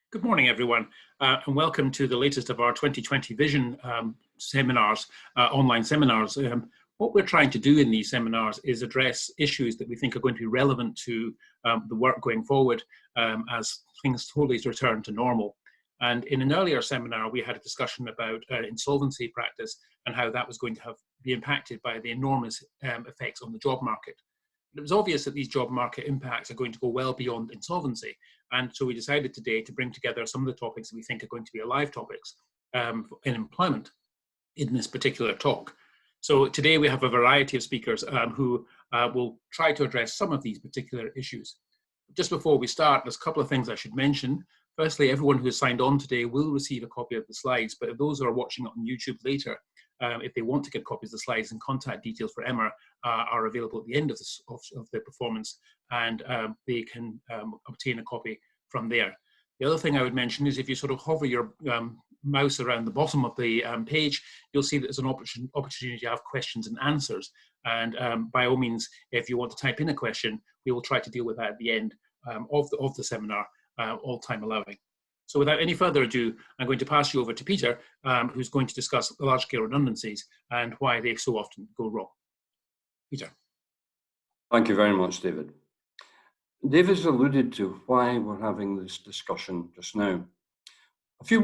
Good morning, everyone, and welcome to the latest of our 2020 Vision seminars, online seminars. What we're trying to do in these seminars is address issues that we think are going to be relevant to the work going forward as things totally return to normal. And in an earlier seminar, we had a discussion about insolvency practice and how that was going to be impacted by the enormous effects on the job market. It was obvious that these job market impacts are going to go well beyond insolvency. And so we decided today to bring together some of the topics that we think are going to be alive topics in employment in this particular talk. So today we have a variety of speakers who will try to address some of these particular issues. Just before we start, there's a couple of things I should mention. Firstly, everyone who has signed on today will receive a copy of the slides, but if those who are watching it on YouTube later, if they want to get copies of the slides, and contact details for Emma are available at the end of the performance, and they can obtain a copy from there. The other thing I would mention is if you sort of hover your mouse around the bottom of the page, you'll see that there's an opportunity to have questions and answers. And by all means, if you want to type in a question, we will try to deal with that at the end of the seminar, all time allowing. So without any further ado, I'm going to pass you over to Peter, who's going to discuss large-scale redundancies and why they so often go wrong. Peter. Thank you very much, David. David's alluded to why we're having this discussion just now. A few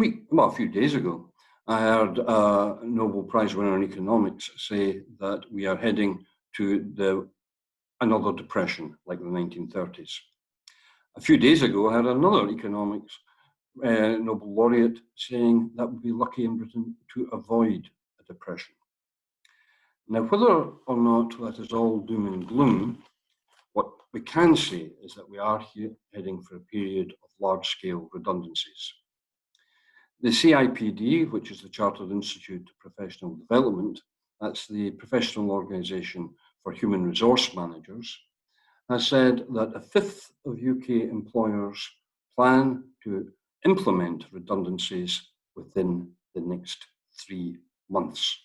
days ago, I heard a Nobel Prize winner in economics say that we are heading to another depression like the 1930s. A few days ago, I had another economics Nobel laureate saying that we'd be lucky in Britain to avoid a depression. Now, whether or not that is all doom and gloom, what we can say is that we are heading for a period of large-scale redundancies. The CIPD, which is the Chartered Institute of Professional Development, that's the professional organisation for human resource managers, has said that a fifth of UK employers plan to implement redundancies within the next 3 months.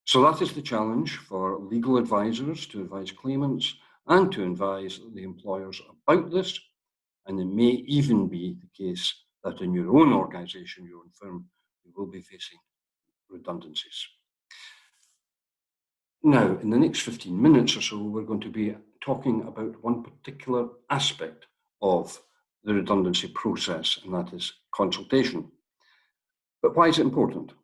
So that is the challenge for legal advisors to advise claimants and to advise the employers about this. And it may even be the case that in your own organisation, your own firm, you will be facing redundancies. Now, in the next 15 minutes or so, we're going to be talking about one particular aspect of the redundancy process, and that is consultation. But why is it important?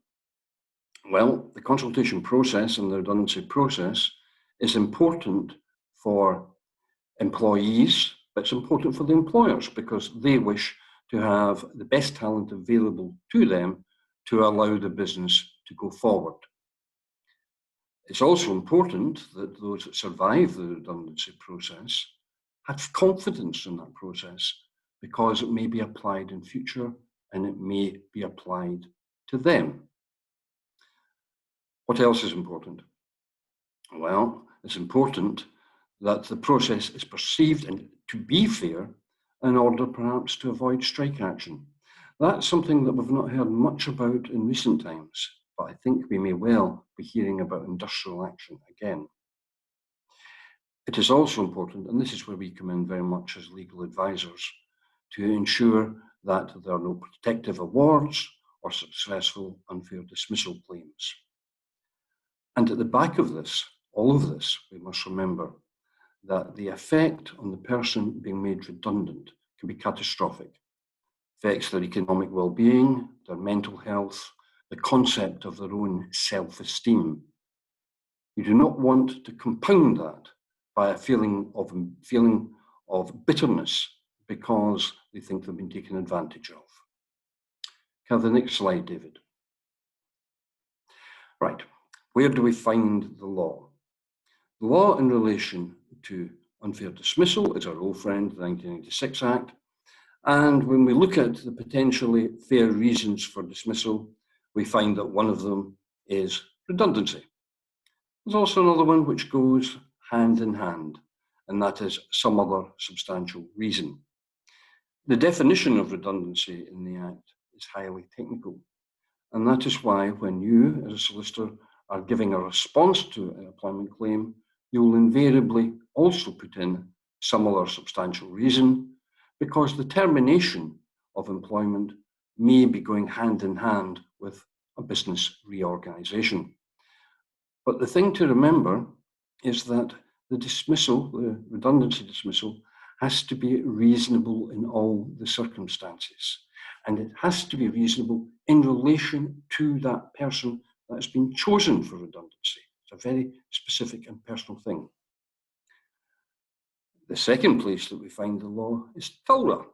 Well, the consultation process and the redundancy process is important for employees, but it's important for the employers because they wish to have the best talent available to them to allow the business to go forward. It's also important that those that survive the redundancy process have confidence in that process because it may be applied in future and it may be applied to them. What else is important? Well, it's important that the process is perceived and to be fair in order perhaps to avoid strike action. That's something that we've not heard much about in recent times, but I think we may well be hearing about industrial action again. It is also important, and this is where we come in very much as legal advisors, to ensure that there are no protective awards or successful unfair dismissal claims. And at the back of this, all of this, we must remember that the effect on the person being made redundant can be catastrophic. Affects their economic well-being, their mental health, the concept of their own self-esteem. You do not want to compound that by a feeling of bitterness because they think they've been taken advantage of. Can I have the next slide, David? Right, where do we find the law? The law in relation to unfair dismissal is our old friend, the 1996 Act. And when we look at the potentially fair reasons for dismissal, we find that one of them is redundancy. There's also another one which goes hand in hand, and that is some other substantial reason. The definition of redundancy in the Act is highly technical, and that is why when you, as a solicitor, are giving a response to an employment claim, you will invariably also put in some other substantial reason, because the termination of employment may be going hand in hand with a business reorganisation. But the thing to remember is that the dismissal, the redundancy dismissal, has to be reasonable in all the circumstances. And it has to be reasonable in relation to that person that has been chosen for redundancy. It's a very specific and personal thing. The second place that we find the law is TULRA,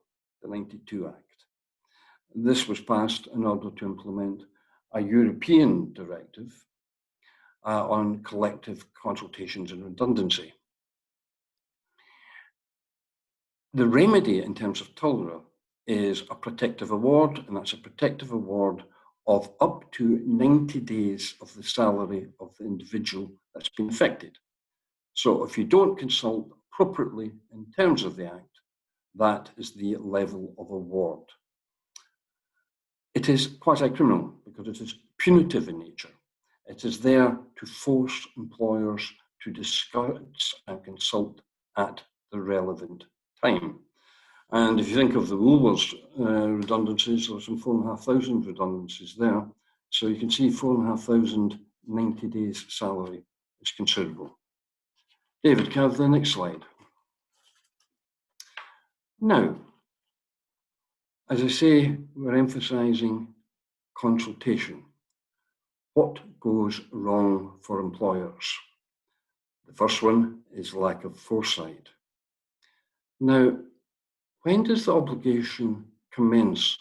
the 92 Act. This was passed in order to implement a European directive on collective consultations and redundancy. The remedy in terms of TULRA is a protective award, and that's a protective award of up to 90 days of the salary of the individual that's been affected. So if you don't consult appropriately in terms of the Act, that is the level of award. It is quasi-criminal because it is punitive in nature. It is there to force employers to discuss and consult at the relevant time. And if you think of the Woolworths redundancies, there are some 4,500 redundancies there. So you can see 4,500 90 days salary is considerable. David, can I have the next slide? Now, as I say, we're emphasising consultation. What goes wrong for employers? The first one is lack of foresight. Now, when does the obligation commence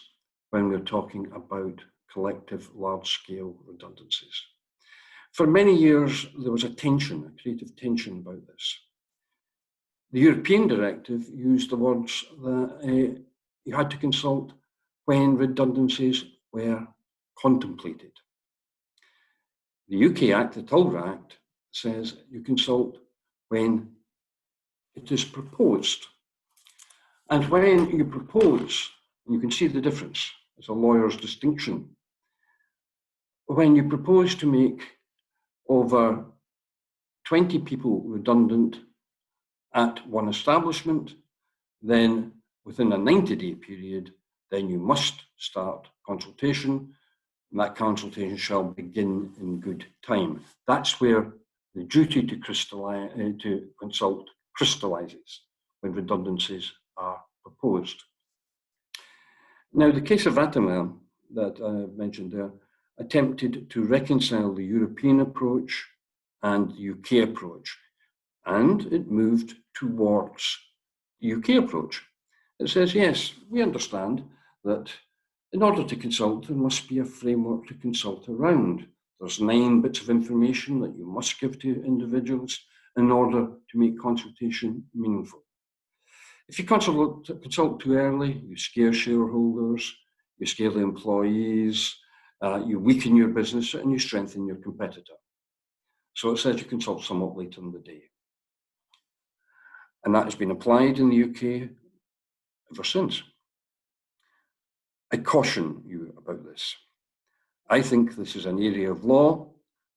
when we're talking about collective large-scale redundancies? For many years, there was a tension, a creative tension about this. The European directive used the words that you had to consult when redundancies were contemplated. The UK Act, the TULRA Act, says you consult when it is proposed. And when you propose, you can see the difference, it's a lawyer's distinction. When you propose to make over 20 people redundant at one establishment, then within a 90-day period, then you must start consultation, and that consultation shall begin in good time. That's where the duty to consult crystallizes, when redundancies are proposed. Now, the case of Atimae that I mentioned there attempted to reconcile the European approach and the UK approach, and it moved towards the UK approach. It says, yes, we understand that in order to consult, there must be a framework to consult around. There's 9 bits of information that you must give to individuals in order to make consultation meaningful. If you consult too early, you scare shareholders, you scare the employees, you weaken your business and you strengthen your competitor. So it says you consult somewhat later in the day. And that has been applied in the UK ever since. I caution you about this. I think this is an area of law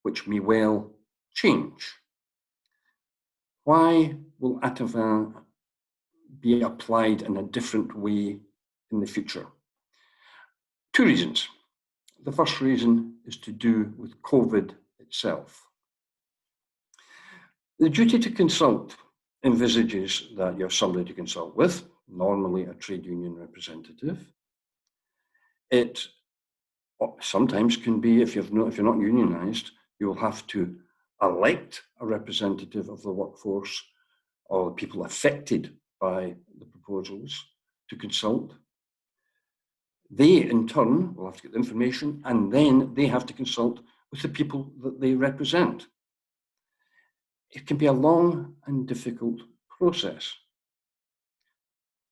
which may well change. Why will Atimae be applied in a different way in the future? 2 reasons. The first reason is to do with COVID itself. The duty to consult envisages that you have somebody to consult with, normally a trade union representative. It sometimes can be, if you're not unionised, you'll have to elect a representative of the workforce or the people affected by the proposals to consult. They, in turn, will have to get the information, and then they have to consult with the people that they represent. It can be a long and difficult process.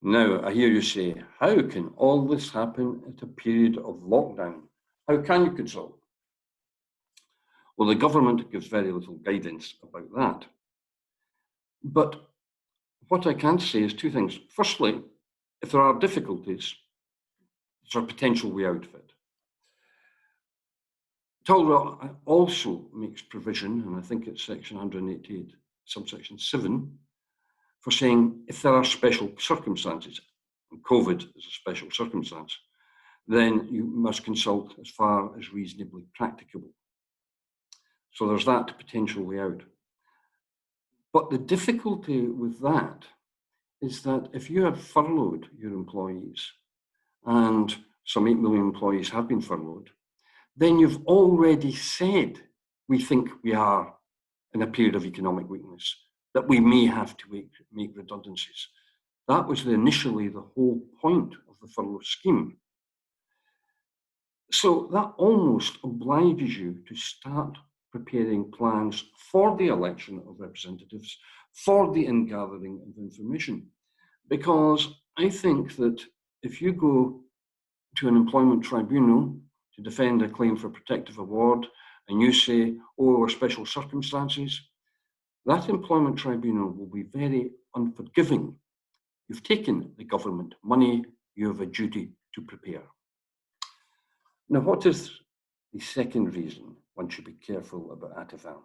Now, I hear you say, how can all this happen at a period of lockdown? How can you consult? Well, the government gives very little guidance about that. But what I can say is 2 things. Firstly, if there are difficulties, there's a potential way out of it. TULRA also makes provision, and I think it's section 188, subsection 7, for saying if there are special circumstances, and COVID is a special circumstance, then you must consult as far as reasonably practicable. So there's that potential way out. But the difficulty with that is that if you have furloughed your employees, and some 8 million employees have been furloughed, then you've already said, we think we are in a period of economic weakness, that we may have to make redundancies. That was initially the whole point of the furlough scheme. So that almost obliges you to start preparing plans for the election of representatives, for the ingathering of information. Because I think that if you go to an employment tribunal to defend a claim for protective award, and you say, oh, or special circumstances, that employment tribunal will be very unforgiving. You've taken the government money, you have a duty to prepare. Now, what is the second reason one should be careful about ATIVAL?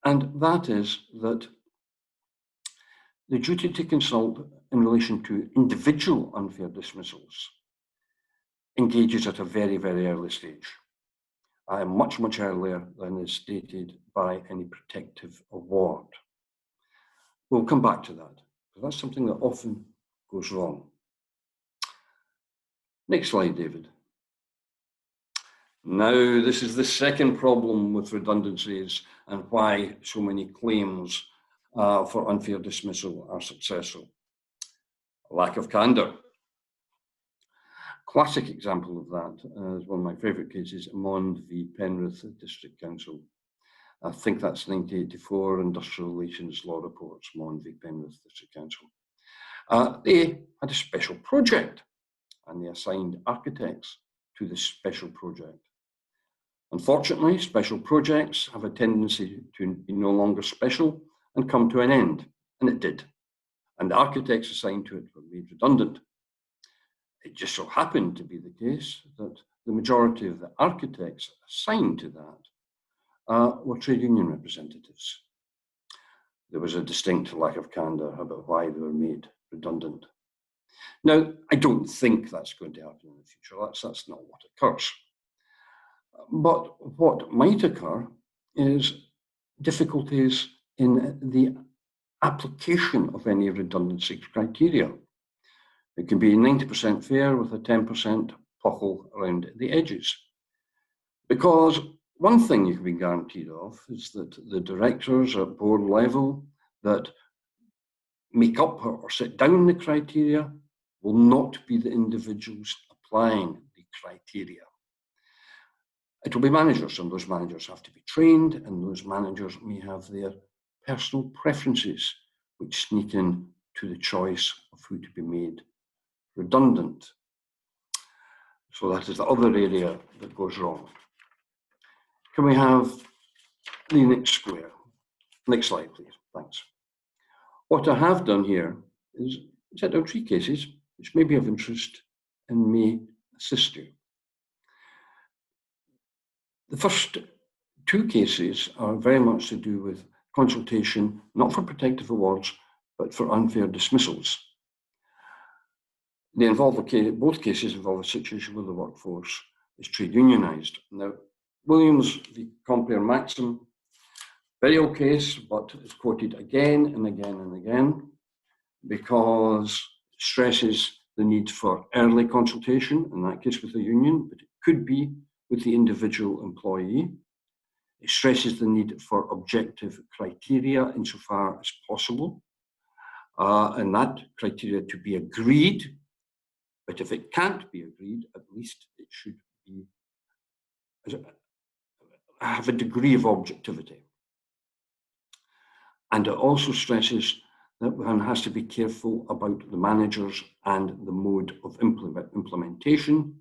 And that is that the duty to consult in relation to individual unfair dismissals engages at a very, very early stage. Much, much earlier than is stated by any protective award. We'll come back to that, because that's something that often goes wrong. Next slide, David. Now, this is the second problem with redundancies and why so many claims for unfair dismissal are successful. Lack of candour. Classic example of that is one of my favourite cases, Mond v Penrith District Council. I think that's 1984 Industrial Relations Law Reports, Mond v Penrith District Council. They had a special project and they assigned architects to this special project. Unfortunately, special projects have a tendency to be no longer special and come to an end, and it did. And the architects assigned to it were made redundant. It just so happened to be the case that the majority of the architects assigned to that were trade union representatives. There was a distinct lack of candour about why they were made redundant. Now, I don't think that's going to happen in the future. That's not what occurs. But what might occur is difficulties in the application of any redundancy criteria. It can be 90% fair with a 10% pothole around the edges. Because one thing you can be guaranteed of is that the directors at board level that make up or set down the criteria will not be the individuals applying the criteria. It will be managers, and those managers have to be trained, and those managers may have their personal preferences which sneak in to the choice of who to be made redundant. So that is the other area that goes wrong. Can we have the next square? Next slide, please. Thanks. What I have done here is set out 3 cases which may be of interest and may assist you. The first 2 cases are very much to do with consultation, not for protective awards, but for unfair dismissals. They involve both cases involve a situation where the workforce is trade unionised. Now, Williams v Compere Maxim, very old case, but it's quoted again and again and again because it stresses the need for early consultation, in that case with the union, but it could be with the individual employee. It stresses the need for objective criteria insofar as possible, and that criteria to be agreed. But if it can't be agreed, at least it should be have a degree of objectivity. And it also stresses that one has to be careful about the managers and the mode of implementation,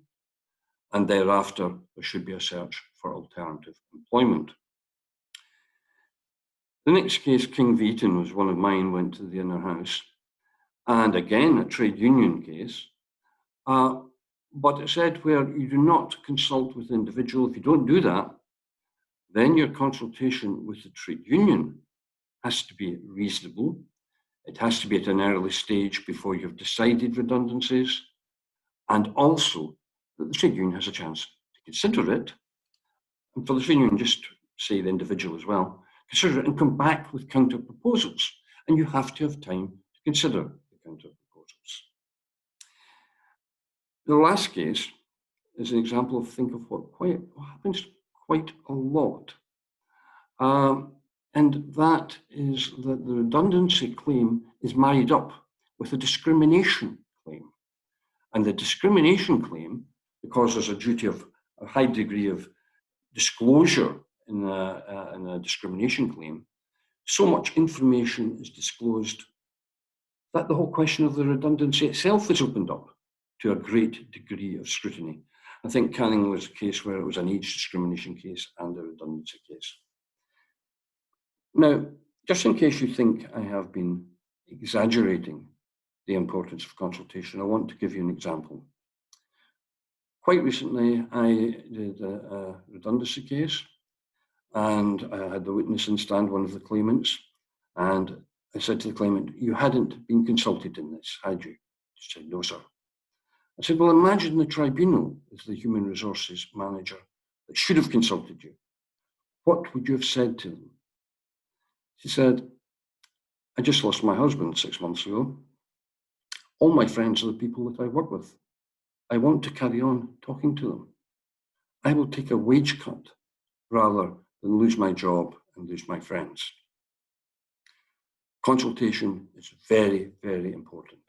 and thereafter there should be a search for alternative employment. The next case, King v Eaton, was one of mine, went to the Inner House, and again a trade union case. But it said where you do not consult with the individual, if you don't do that, then your consultation with the trade union has to be reasonable. It has to be at an early stage before you've decided redundancies, and also that the trade union has a chance to consider it. And for the trade union, just say the individual as well, consider it and come back with counter proposals. And you have to have time to consider the counter proposals. The last case is an example of what happens quite a lot. And that is that the redundancy claim is married up with a discrimination claim. And the discrimination claim, because there's a duty of a high degree of disclosure in a discrimination claim, so much information is disclosed that the whole question of the redundancy itself is opened up to a great degree of scrutiny. I think Canning was a case where it was an age discrimination case and a redundancy case. Now, just in case you think I have been exaggerating the importance of consultation, I want to give you an example. Quite recently, I did a redundancy case, and I had the witness in stand, one of the claimants, and I said to the claimant, "You hadn't been consulted in this, had you?" She said, "No, sir." I said, "Well, imagine the tribunal is the human resources manager that should have consulted you. What would you have said to them?" She said, "I just lost my husband 6 months ago. All my friends are the people that I work with. I want to carry on talking to them. I will take a wage cut rather than lose my job and lose my friends." Consultation is very, very important.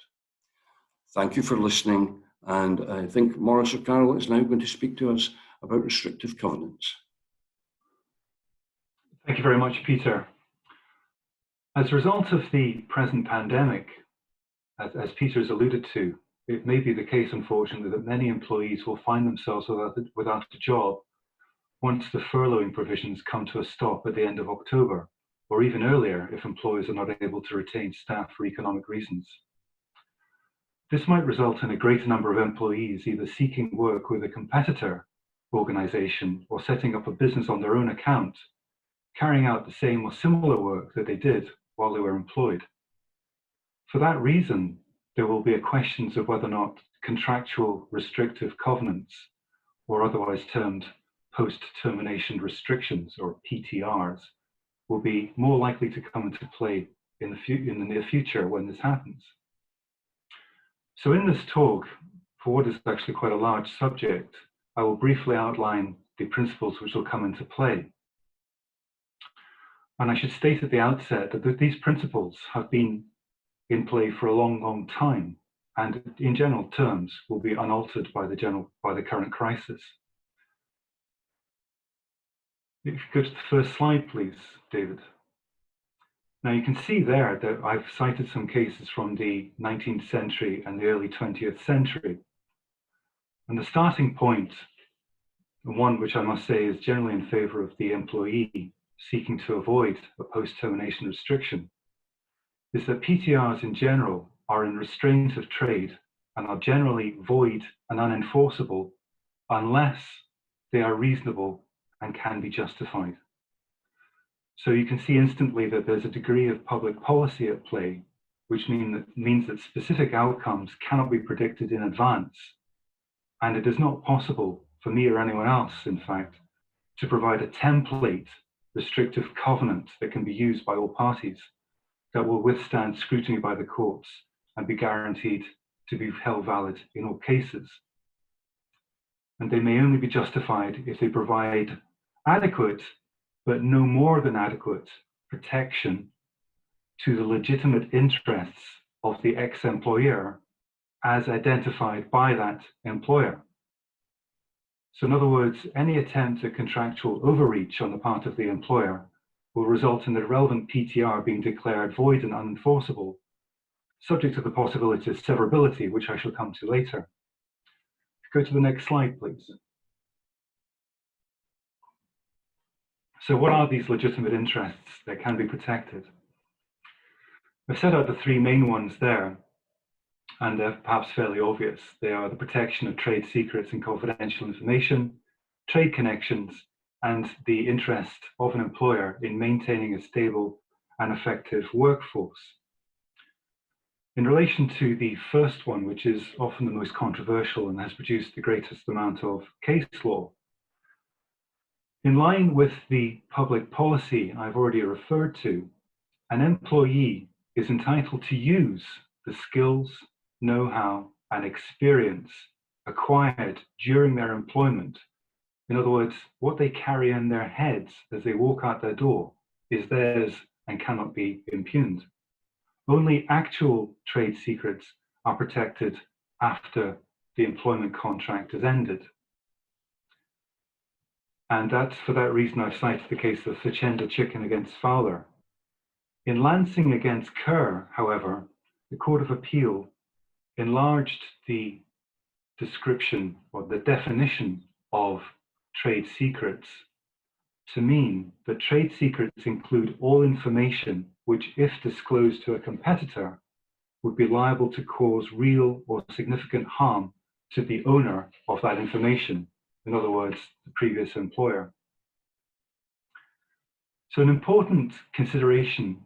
Thank you for listening. And I think Maurice O'Carroll is now going to speak to us about restrictive covenants. Thank you very much, Peter. As a result of the present pandemic, as Peter has alluded to, it may be the case, unfortunately, that many employees will find themselves without a job once the furloughing provisions come to a stop at the end of October, or even earlier if employers are not able to retain staff for economic reasons. This might result in a greater number of employees either seeking work with a competitor organization or setting up a business on their own account, carrying out the same or similar work that they did while they were employed. For that reason, there will be questions of whether or not contractual restrictive covenants, or otherwise termed post-termination restrictions, or PTRs, will be more likely to come into play in the near future when this happens. So in this talk, for what is actually quite a large subject, I will briefly outline the principles which will come into play. And I should state at the outset that these principles have been in play for a long, long time, and in general terms will be unaltered by the current crisis. If you go to the first slide, please, David. Now you can see there that I've cited some cases from the 19th century and the early 20th century. And the starting point, and one which I must say is generally in favor of the employee seeking to avoid a post-termination restriction, is that PTRs in general are in restraint of trade and are generally void and unenforceable unless they are reasonable and can be justified. So you can see instantly that there's a degree of public policy at play, which means that specific outcomes cannot be predicted in advance. And it is not possible for me or anyone else, in fact, to provide a template restrictive covenant that can be used by all parties that will withstand scrutiny by the courts and be guaranteed to be held valid in all cases. And they may only be justified if they provide adequate, but no more than adequate, protection to the legitimate interests of the ex-employer as identified by that employer. So in other words, any attempt at contractual overreach on the part of the employer will result in the relevant PTR being declared void and unenforceable, subject to the possibility of severability, which I shall come to later. Go to the next slide, please. So what are these legitimate interests that can be protected? I've set out the three main ones there, and they're perhaps fairly obvious. They are the protection of trade secrets and confidential information, trade connections, and the interest of an employer in maintaining a stable and effective workforce. In relation to the first one, which is often the most controversial and has produced the greatest amount of case law, in line with the public policy I've already referred to, an employee is entitled to use the skills, know-how, and experience acquired during their employment. In other words, what they carry in their heads as they walk out their door is theirs and cannot be impugned. Only actual trade secrets are protected after the employment contract is ended. And that's for that reason I've cited the case of Ficenda Chicken against Fowler. In Lansing against Kerr, however, the Court of Appeal enlarged the description or the definition of trade secrets to mean that trade secrets include all information which, if disclosed to a competitor, would be liable to cause real or significant harm to the owner of that information. In other words, the previous employer. So an important consideration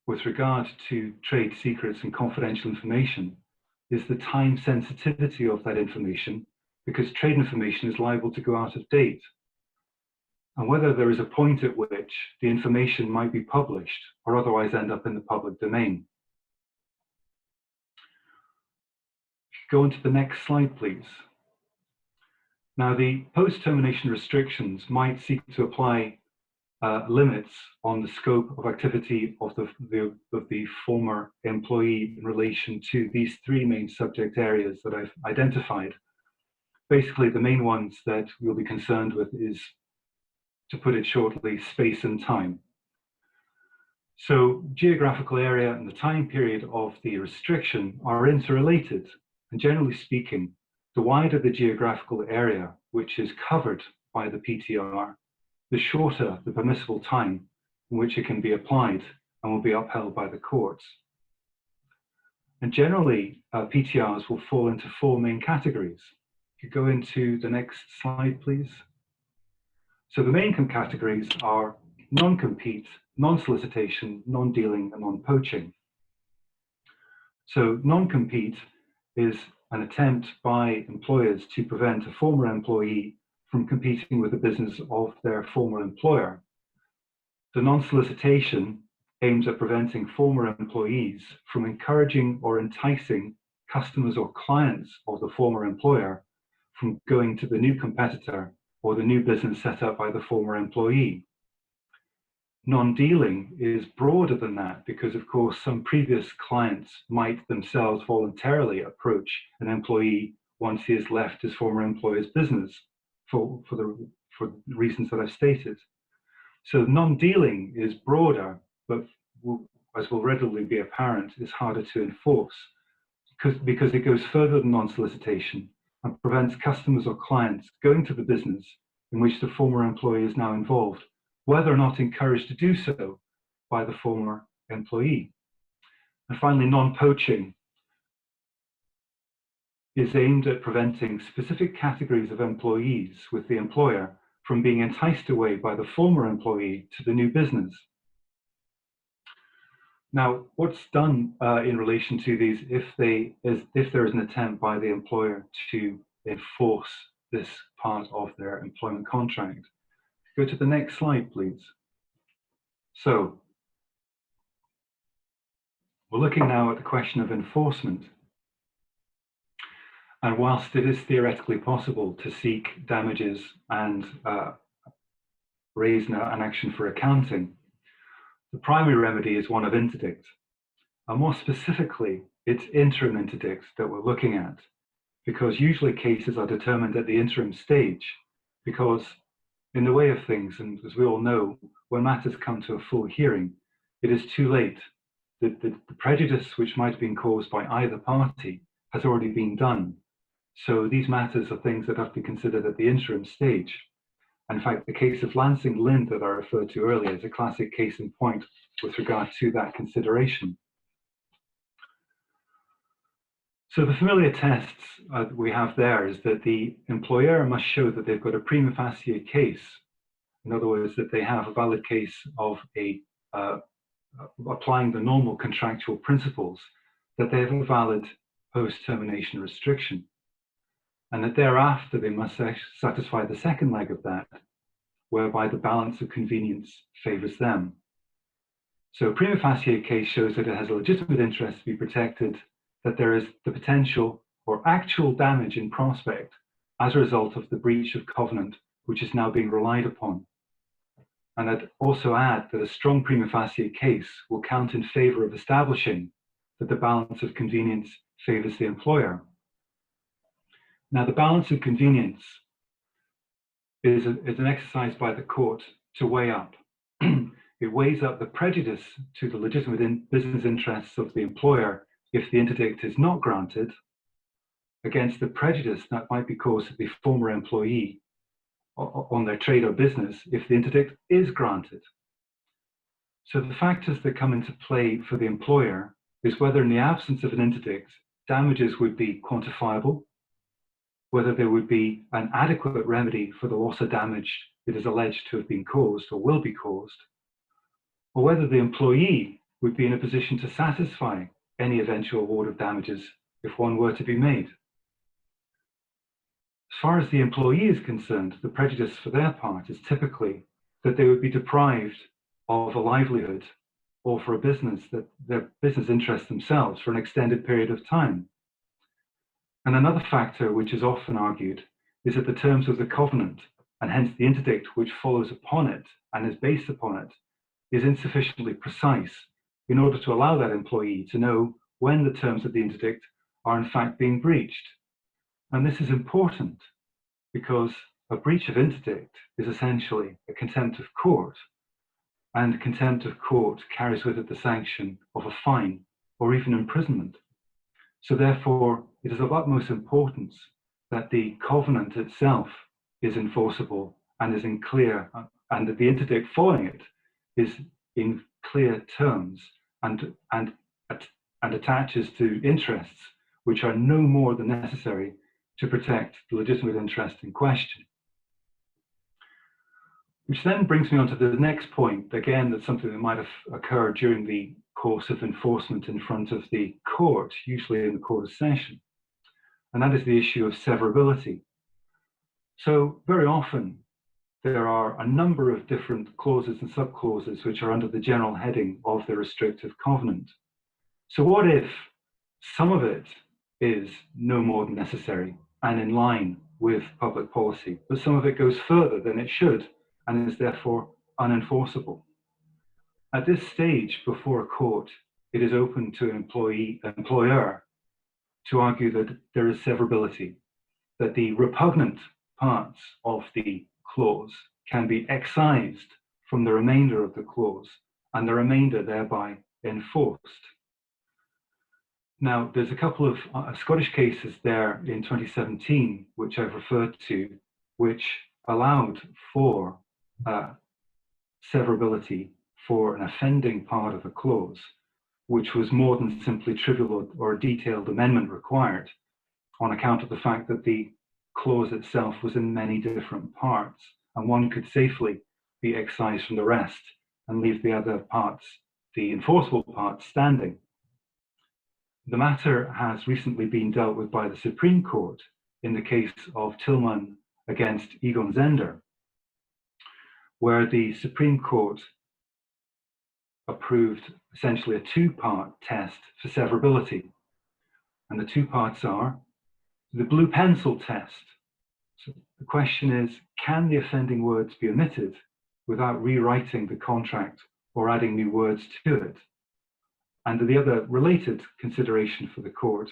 with regard to trade secrets and confidential information is the time sensitivity of that information, because trade information is liable to go out of date, and whether there is a point at which the information might be published or otherwise end up in the public domain. Go on to the next slide, please. Now, the post-termination restrictions might seek to apply limits on the scope of activity of the former employee in relation to these three main subject areas that I've identified. Basically, the main ones that we'll be concerned with is, to put it shortly, space and time. So geographical area and the time period of the restriction are interrelated, and generally speaking, the wider the geographical area which is covered by the PTR, the shorter the permissible time in which it can be applied and will be upheld by the courts. And generally, PTRs will fall into four main categories. If you go into the next slide, please. So the main categories are non-compete, non-solicitation, non-dealing, and non-poaching. So non-compete is an attempt by employers to prevent a former employee from competing with the business of their former employer. The non-solicitation aims at preventing former employees from encouraging or enticing customers or clients of the former employer from going to the new competitor or the new business set up by the former employee. Non-dealing is broader than that because, of course, some previous clients might themselves voluntarily approach an employee once he has left his former employer's business for the reasons that I've stated. So non-dealing is broader, but as will readily be apparent, is harder to enforce because it goes further than non-solicitation and prevents customers or clients going to the business in which the former employee is now involved, whether or not encouraged to do so by the former employee. And finally, non-poaching is aimed at preventing specific categories of employees with the employer from being enticed away by the former employee to the new business. Now, what's done in relation to these if there is an attempt by the employer to enforce this part of their employment contract? Go to the next slide, please. So, we're looking now at the question of enforcement. And whilst it is theoretically possible to seek damages and raise an action for accounting, the primary remedy is one of interdict. And more specifically, it's interim interdict that we're looking at, because usually cases are determined at the interim stage, because in the way of things, and as we all know, when matters come to a full hearing, it is too late. The prejudice which might have been caused by either party has already been done. So these matters are things that have to be considered at the interim stage. In fact, the case of Lansing Lind that I referred to earlier is a classic case in point with regard to that consideration. So the familiar tests we have there is that the employer must show that they've got a prima facie case. In other words, that they have a valid case of applying the normal contractual principles that they have a valid post-termination restriction, and that thereafter they must satisfy the second leg of that, whereby the balance of convenience favours them. So a prima facie case shows that it has a legitimate interest to be protected, that there is the potential or actual damage in prospect as a result of the breach of covenant, which is now being relied upon. And I'd also add that a strong prima facie case will count in favour of establishing that the balance of convenience favours the employer. Now, the balance of convenience is an exercise by the court to weigh up. It weighs up the prejudice to the legitimate business interests of the employer if the interdict is not granted, against the prejudice that might be caused to the former employee on their trade or business if the interdict is granted. So the factors that come into play for the employer is whether in the absence of an interdict, damages would be quantifiable, whether there would be an adequate remedy for the loss or damage that is alleged to have been caused or will be caused, or whether the employee would be in a position to satisfy any eventual award of damages if one were to be made. As far as the employee is concerned, the prejudice for their part is typically that they would be deprived of a livelihood or for a business, that their business interests themselves for an extended period of time. And another factor which is often argued is that the terms of the covenant, and hence the interdict which follows upon it and is based upon it, is insufficiently precise in order to allow that employee to know when the terms of the interdict are in fact being breached. And this is important because a breach of interdict is essentially a contempt of court, and contempt of court carries with it the sanction of a fine or even imprisonment. So therefore, it is of utmost importance that the covenant itself is enforceable and is in clear, and that the interdict following it is in clear terms and attaches to interests which are no more than necessary to protect the legitimate interest in question. Which then brings me on to the next point, again, that's something that might have occurred during the course of enforcement in front of the court, usually in the court of session, and that is the issue of severability. So very often, there are a number of different clauses and subclauses which are under the general heading of the restrictive covenant. So what if some of it is no more than necessary and in line with public policy, but some of it goes further than it should and is therefore unenforceable? At this stage before a court, it is open to an employer to argue that there is severability, that the repugnant parts of the clause can be excised from the remainder of the clause and the remainder thereby enforced. Now, there's a couple of Scottish cases there in 2017, which I've referred to, which allowed for severability for an offending part of a clause, which was more than simply trivial or a detailed amendment required on account of the fact that the clause itself was in many different parts, and one could safely be excised from the rest and leave the other parts, the enforceable parts, standing. The matter has recently been dealt with by the Supreme Court in the case of Tillman against Egon Zehnder, where the Supreme Court approved essentially a two-part test for severability. And the two parts are the blue pencil test. So the question is, can the offending words be omitted without rewriting the contract or adding new words to it? And the other related consideration for the court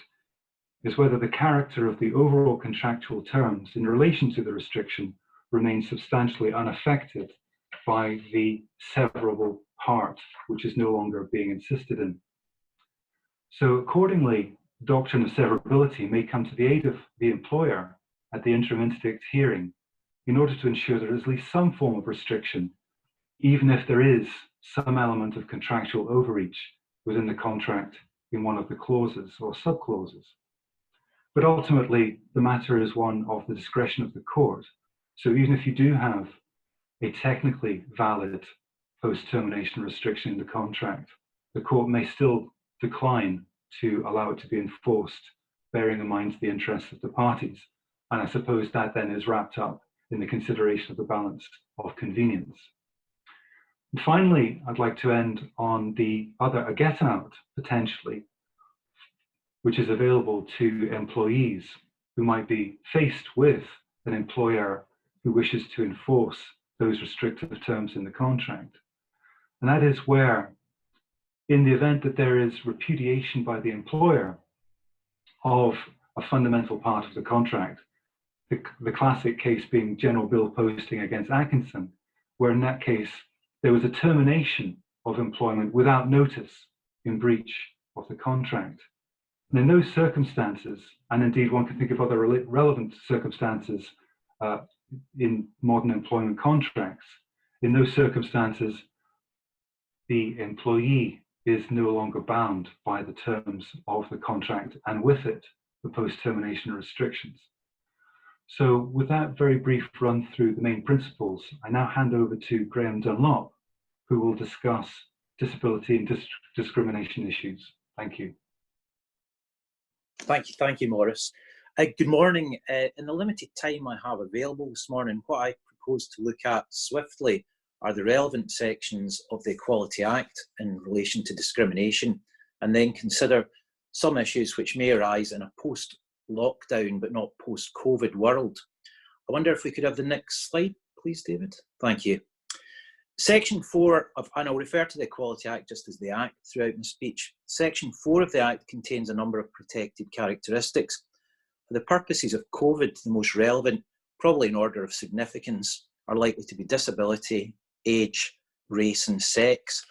is whether the character of the overall contractual terms in relation to the restriction remains substantially unaffected by the severable part, which is no longer being insisted in. So accordingly, the doctrine of severability may come to the aid of the employer at the interim interdict hearing in order to ensure there is at least some form of restriction, even if there is some element of contractual overreach within the contract in one of the clauses or subclauses. But ultimately, the matter is one of the discretion of the court. So even if you do have a technically valid post-termination restriction in the contract, the court may still decline to allow it to be enforced, bearing in mind the interests of the parties. And I suppose that then is wrapped up in the consideration of the balance of convenience. And finally, I'd like to end on the other, a get out potentially, which is available to employees who might be faced with an employer who wishes to enforce those restrictive terms in the contract. And that is where, in the event that there is repudiation by the employer of a fundamental part of the contract, the classic case being General Bill Posting against Atkinson, where in that case there was a termination of employment without notice in breach of the contract. And in those circumstances, and indeed one can think of other relevant circumstances in modern employment contracts, in those circumstances, the employee is no longer bound by the terms of the contract and with it, the post-termination restrictions. So with that very brief run through the main principles, I now hand over to Graham Dunlop, who will discuss disability and discrimination issues. Thank you. Thank you, Maurice. Good morning. In the limited time I have available this morning, what I propose to look at swiftly are the relevant sections of the Equality Act in relation to discrimination, and then consider some issues which may arise in a post-lockdown but not post-COVID world. I wonder if we could have the next slide, please, David. Thank you. Section 4 of, and I'll refer to the Equality Act just as the Act throughout my speech. Section 4 of the Act contains a number of protected characteristics. For the purposes of COVID, the most relevant, probably in order of significance, are likely to be disability, age, race and sex.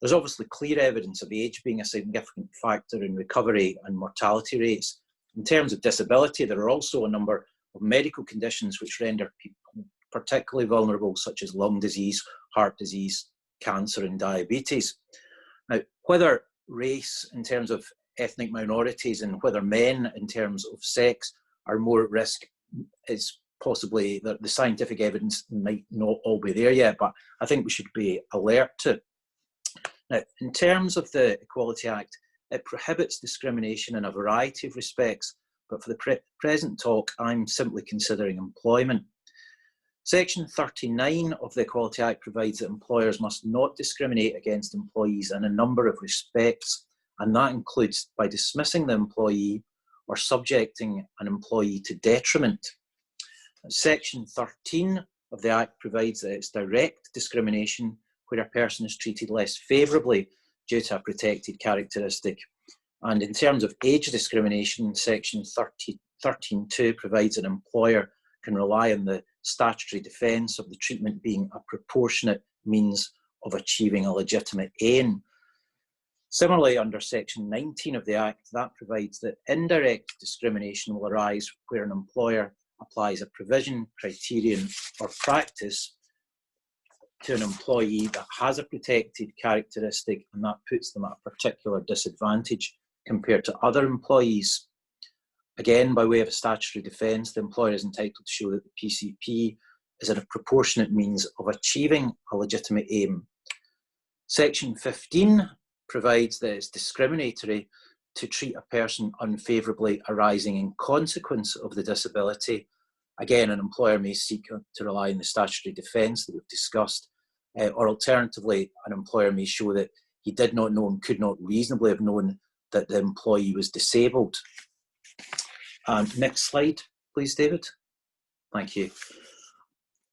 There's obviously clear evidence of age being a significant factor in recovery and mortality rates. In terms of disability, there are also a number of medical conditions which render people particularly vulnerable, such as lung disease, heart disease, cancer and diabetes. Now, whether race in terms of ethnic minorities and whether men in terms of sex are more at risk is possibly, the scientific evidence might not all be there yet, but I think we should be alert to. Now, in terms of the Equality Act, it prohibits discrimination in a variety of respects, but for the present talk, I'm simply considering employment. Section 39 of the Equality Act provides that employers must not discriminate against employees in a number of respects, and that includes by dismissing the employee or subjecting an employee to detriment. Section 13 of the Act provides that it's direct discrimination where a person is treated less favourably due to a protected characteristic. And in terms of age discrimination, Section 13.2 provides an employer can rely on the statutory defence of the treatment being a proportionate means of achieving a legitimate aim. Similarly, under Section 19 of the Act, that provides that indirect discrimination will arise where an employer applies a provision, criterion or practice to an employee that has a protected characteristic, and that puts them at a particular disadvantage compared to other employees. Again, by way of a statutory defence, the employer is entitled to show that the PCP is a proportionate means of achieving a legitimate aim. Section 15 provides that it's discriminatory to treat a person unfavourably arising in consequence of the disability. Again, an employer may seek to rely on the statutory defence that we've discussed, or alternatively, an employer may show that he did not know and could not reasonably have known that the employee was disabled. Next slide, please, David. Thank you.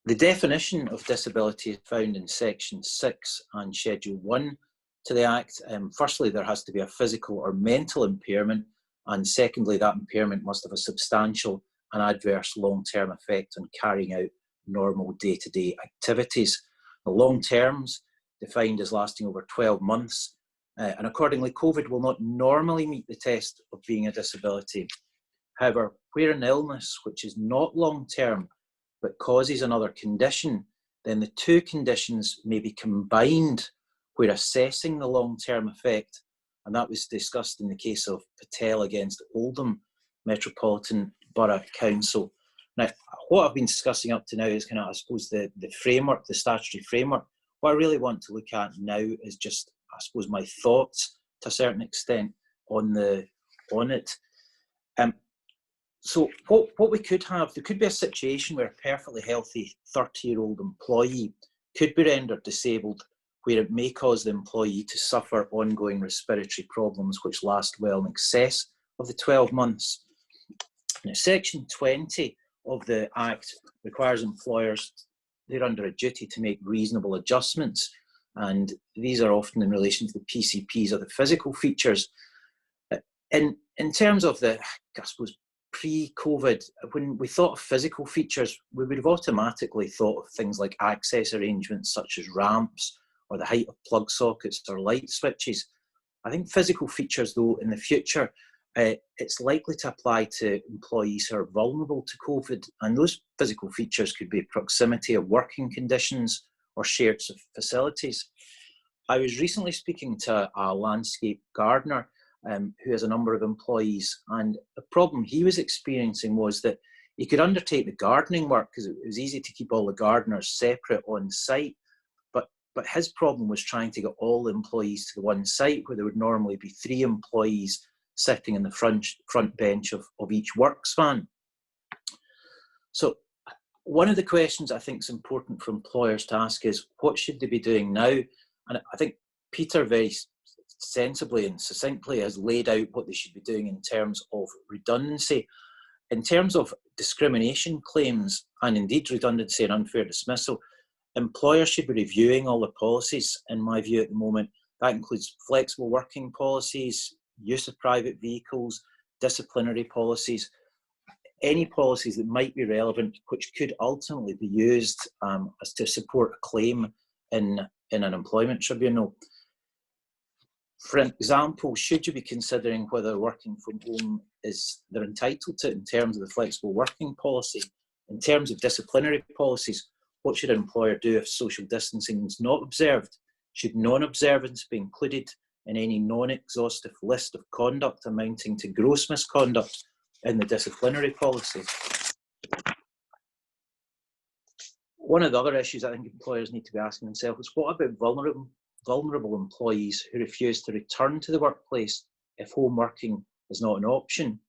The definition of disability is found in Section 6 and Schedule 1 to the Act. Firstly, there has to be a physical or mental impairment, and secondly, that impairment must have a substantial and adverse long-term effect on carrying out normal day-to-day activities. The long terms, defined as lasting over 12 months, and accordingly, COVID will not normally meet the test of being a disability. However, where an illness which is not long-term but causes another condition, then the two conditions may be combined where assessing the long-term effect, and that was discussed in the case of Patel against Oldham Metropolitan Borough Council. Now, what I've been discussing up to now is kind of, I suppose, the framework, the statutory framework. What I really want to look at now is just, I suppose, my thoughts to a certain extent on it. So what we could have, there could be a situation where a perfectly healthy 30-year-old employee could be rendered disabled, where it may cause the employee to suffer ongoing respiratory problems which last well in excess of the 12 months. Now, Section 20 of the Act requires employers, they're under a duty to make reasonable adjustments, and these are often in relation to the PCPs or the physical features. In terms of the, I suppose, pre-COVID, when we thought of physical features, we would have automatically thought of things like access arrangements such as ramps or the height of plug sockets or light switches. I think physical features, though, in the future, it's likely to apply to employees who are vulnerable to COVID, and those physical features could be proximity of working conditions or shared facilities. I was recently speaking to a landscape gardener who has a number of employees, and the problem he was experiencing was that he could undertake the gardening work because it was easy to keep all the gardeners separate on site, but his problem was trying to get all the employees to the one site where there would normally be 3 employees sitting in the front bench of each work span. So one of the questions I think is important for employers to ask is, what should they be doing now? And I think Peter very sensibly and succinctly has laid out what they should be doing in terms of redundancy. In terms of discrimination claims, and indeed redundancy and unfair dismissal, employers should be reviewing all their policies, in my view, at the moment. That includes flexible working policies, use of private vehicles, disciplinary policies, any policies that might be relevant, which could ultimately be used as to support a claim in an employment tribunal. For example, should you be considering whether working from home they're entitled to it in terms of the flexible working policy? In terms of disciplinary policies, what should an employer do if social distancing is not observed? Should non-observance be included in any non-exhaustive list of conduct amounting to gross misconduct in the disciplinary policy? One of the other issues I think employers need to be asking themselves is, what about vulnerable employees who refuse to return to the workplace if home working is not an option?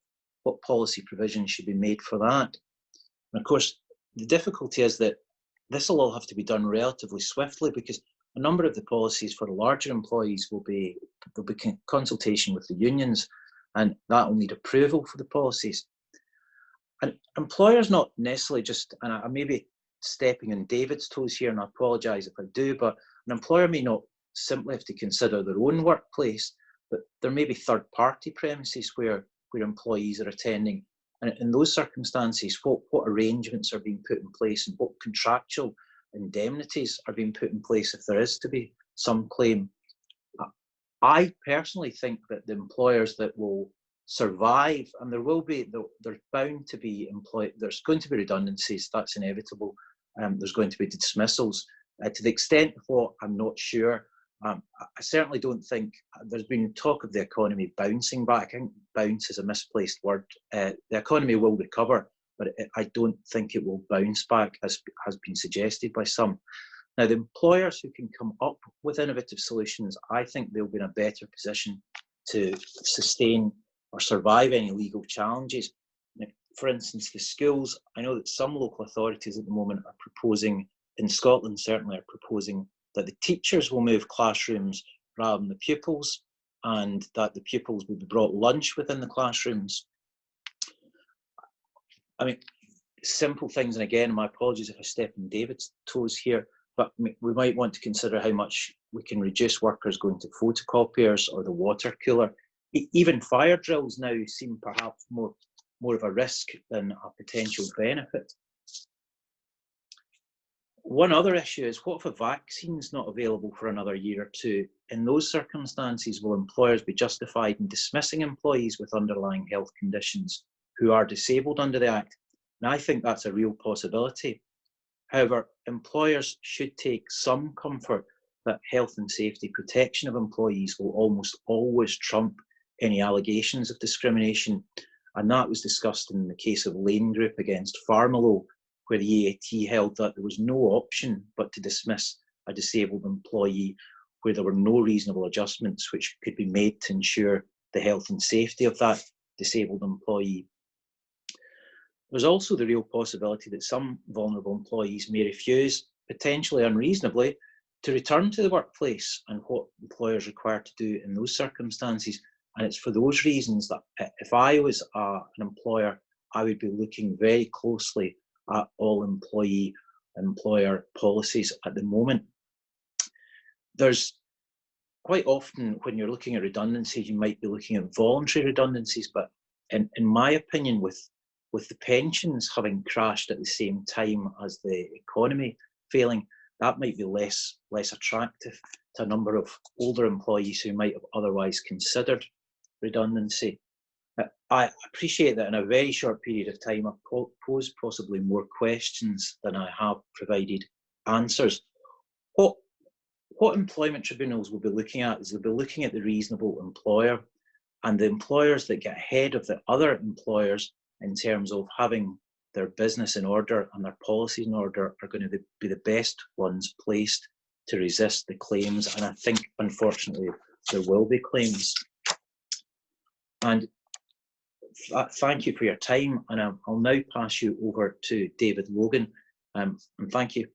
What policy provisions should be made for that? And of course, the difficulty is that this will all have to be done relatively swiftly, because a number of the policies for the larger employees will be consultation with the unions, and that will need approval for the policies. And employers not necessarily just, and I may be stepping on David's toes here, and I apologise if I do, but an employer may not simply have to consider their own workplace, but there may be third-party premises where employees are attending. And in those circumstances, what arrangements are being put in place, and what contractual indemnities are being put in place if there is to be some claim? I personally think that the employers that will survive, and there's bound to be there's going to be redundancies, that's inevitable. There's going to be dismissals. To the extent of what, I'm not sure. I certainly don't think, there's been talk of the economy bouncing back. I think bounce is a misplaced word. The economy will recover, but I don't think it will bounce back, as has been suggested by some. Now, the employers who can come up with innovative solutions, I think they'll be in a better position to sustain or survive any legal challenges. Now, for instance, the schools, I know that some local authorities at the moment are proposing, in Scotland certainly are proposing, that the teachers will move classrooms rather than the pupils, and that the pupils will be brought lunch within the classrooms. I mean, simple things, and again, my apologies if I step on David's toes here, but we might want to consider how much we can reduce workers going to photocopiers or the water cooler. Even fire drills now seem perhaps more of a risk than a potential benefit. One other issue is, what if a vaccine's not available for another year or two? In those circumstances, will employers be justified in dismissing employees with underlying health conditions who are disabled under the Act? And I think that's a real possibility. However, employers should take some comfort that health and safety protection of employees will almost always trump any allegations of discrimination. And that was discussed in the case of Lane Group against Farmelo, where the EAT held that there was no option but to dismiss a disabled employee where there were no reasonable adjustments which could be made to ensure the health and safety of that disabled employee. There's also the real possibility that some vulnerable employees may refuse, potentially unreasonably, to return to the workplace, and what employers are required to do in those circumstances. And it's for those reasons that if I was an employer, I would be looking very closely at all employer policies at the moment. There's quite often, when you're looking at redundancies, you might be looking at voluntary redundancies, but in my opinion, with the pensions having crashed at the same time as the economy failing, that might be less attractive to a number of older employees who might have otherwise considered redundancy. I appreciate that in a very short period of time I've posed possibly more questions than I have provided answers. What employment tribunals will be looking at is they'll be looking at the reasonable employer, and the employers that get ahead of the other employers in terms of having their business in order and their policies in order are going to be the best ones placed to resist the claims. And I think, unfortunately, there will be claims. And thank you for your time. And I'll now pass you over to David Logan. And thank you.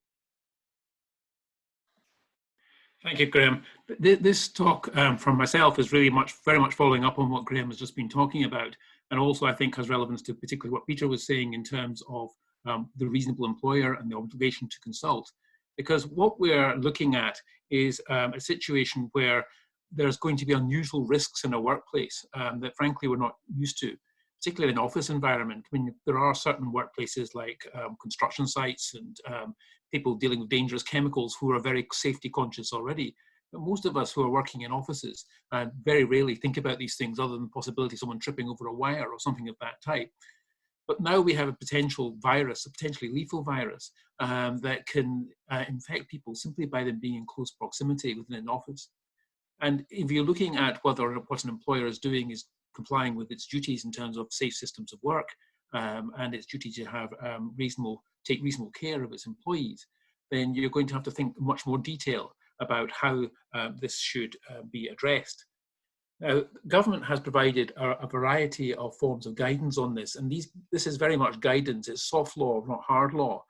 Thank you, Graham. This talk from myself is really very much following up on what Graham has just been talking about, and also I think has relevance to particularly what Peter was saying in terms of the reasonable employer and the obligation to consult. Because what we're looking at is a situation where there's going to be unusual risks in a workplace that frankly we're not used to, particularly in an office environment. I mean, there are certain workplaces like construction sites and people dealing with dangerous chemicals who are very safety conscious already. But most of us who are working in offices very rarely think about these things other than the possibility of someone tripping over a wire or something of that type. But now we have a potential virus, a potentially lethal virus that can infect people simply by them being in close proximity within an office. And if you're looking at whether what an employer is doing is complying with its duties in terms of safe systems of work and its duty to have take reasonable care of its employees, then you're going to have to think in much more detail about how this should be addressed. Now, government has provided a variety of forms of guidance on this, and this is very much guidance. It's soft law, not hard law,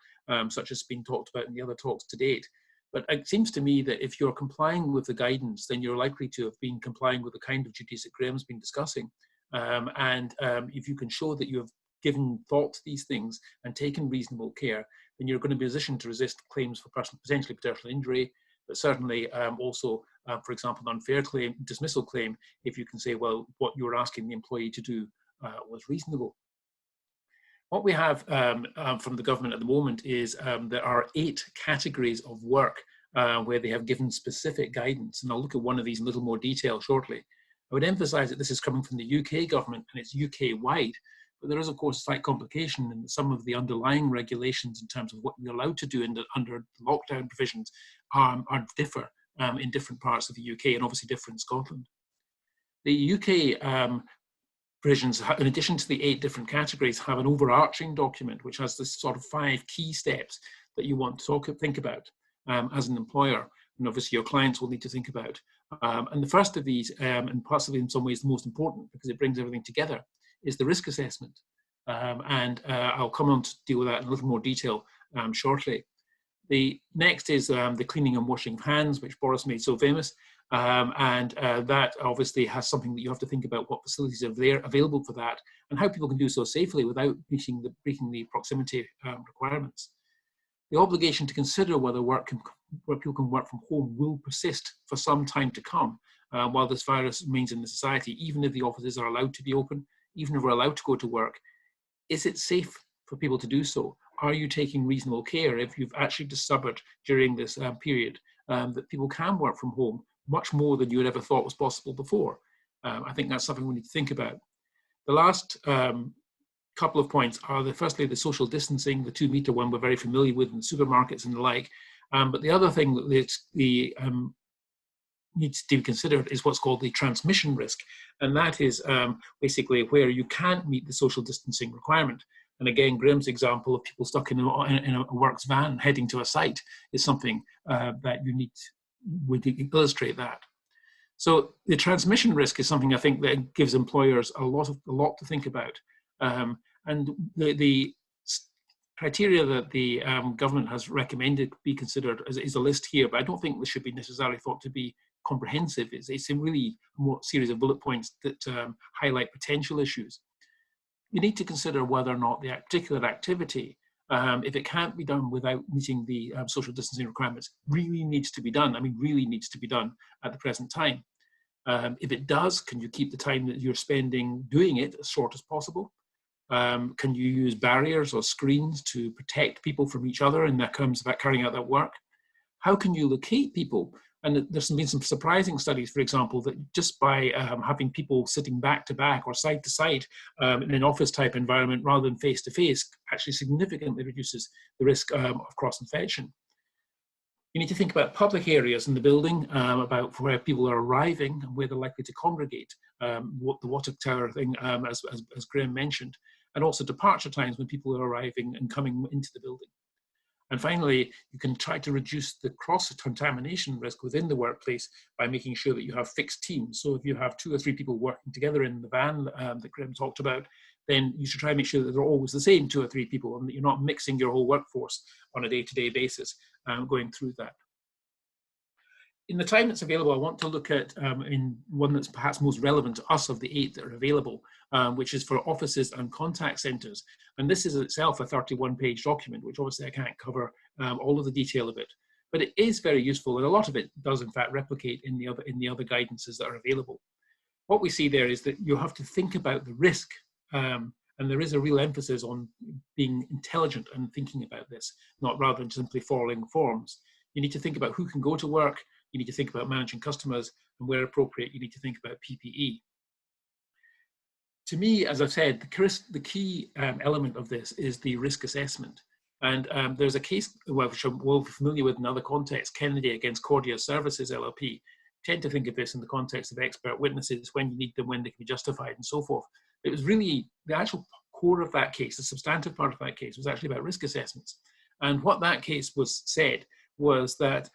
such as has been talked about in the other talks to date. But it seems to me that if you're complying with the guidance, then you're likely to have been complying with the kind of duties that Graham's been discussing. If you can show that you have given thought to these things and taken reasonable care, then you're going to be in a position to resist claims for potentially personal injury, but certainly also, for example, an unfair claim, dismissal claim, if you can say, well, what you were asking the employee to do was reasonable. What we have from the government at the moment is there are 8 categories of work where they have given specific guidance, and I'll look at one of these in a little more detail shortly. I would emphasize that this is coming from the UK government and it's UK-wide, but there is, of course, a slight complication in some of the underlying regulations in terms of what we're allowed to do under lockdown provisions differ in different parts of the UK and obviously differ in Scotland. The UK provisions, in addition to the 8 different categories, have an overarching document which has this sort of 5 key steps that you want to think about as an employer, and obviously your clients will need to think about. And the first of these, and possibly in some ways the most important because it brings everything together, is the risk assessment. I'll come on to deal with that in a little more detail shortly. The next is the cleaning and washing of hands, which Boris made so famous. That obviously has something that you have to think about what facilities are there available for that and how people can do so safely without breaking the proximity requirements. The obligation to consider whether people can work from home will persist for some time to come while this virus remains in the society, even if the offices are allowed to be open, even if we're allowed to go to work. Is it safe for people to do so? Are you taking reasonable care if you've actually discovered during this period that people can work from home much more than you had ever thought was possible before? I think that's something we need to think about. The last couple of points are firstly the social distancing, the 2-meter one we're very familiar with in supermarkets and the like. But the other thing that needs to be considered is what's called the transmission risk. And that is basically where you can't meet the social distancing requirement. And again, Graham's example of people stuck in a works van heading to a site is something that would illustrate that. So the transmission risk is something I think that gives employers a lot to think about. And the criteria that the government has recommended be considered is a list here, but I don't think this should be necessarily thought to be comprehensive. It's a really more series of bullet points that highlight potential issues. You need to consider whether or not the particular activity, if it can't be done without meeting the social distancing requirements, really needs to be done. I mean, really needs to be done at the present time. If it does, can you keep the time that you're spending doing it as short as possible? Can you use barriers or screens to protect people from each other in terms of carrying out that work? How can you locate people? And there's been some surprising studies, for example, that just by having people sitting back to back or side to side in an office type environment rather than face to face actually significantly reduces the risk of cross-infection. You need to think about public areas in the building, about where people are arriving and where they're likely to congregate, what the water tower thing, as Graham mentioned, and also departure times when people are arriving and coming into the building. And finally, you can try to reduce the cross-contamination risk within the workplace by making sure that you have fixed teams. So if you have 2 or 3 people working together in the van that Graham talked about, then you should try and make sure that they're always the same 2 or 3 people and that you're not mixing your whole workforce on a day-to-day basis going through that. In the time that's available, I want to look at in one that's perhaps most relevant to us of the 8 that are available, which is for offices and contact centres. And this is itself a 31-page document, which obviously I can't cover all of the detail of it. But it is very useful, and a lot of it does in fact replicate in the other guidances that are available. What we see there is that you have to think about the risk, and there is a real emphasis on being intelligent and thinking about this, not rather than simply following forms. You need to think about who can go to work. You need to think about managing customers, and where appropriate, you need to think about PPE. To me, as I've said, the key element of this is the risk assessment. And there's a case, which I'm well familiar with in other contexts, Kennedy against Cordia Services LLP. Tend to think of this in the context of expert witnesses, when you need them, when they can be justified, and so forth. It was really the actual core of that case, the substantive part of that case, was actually about risk assessments. And what that case said was that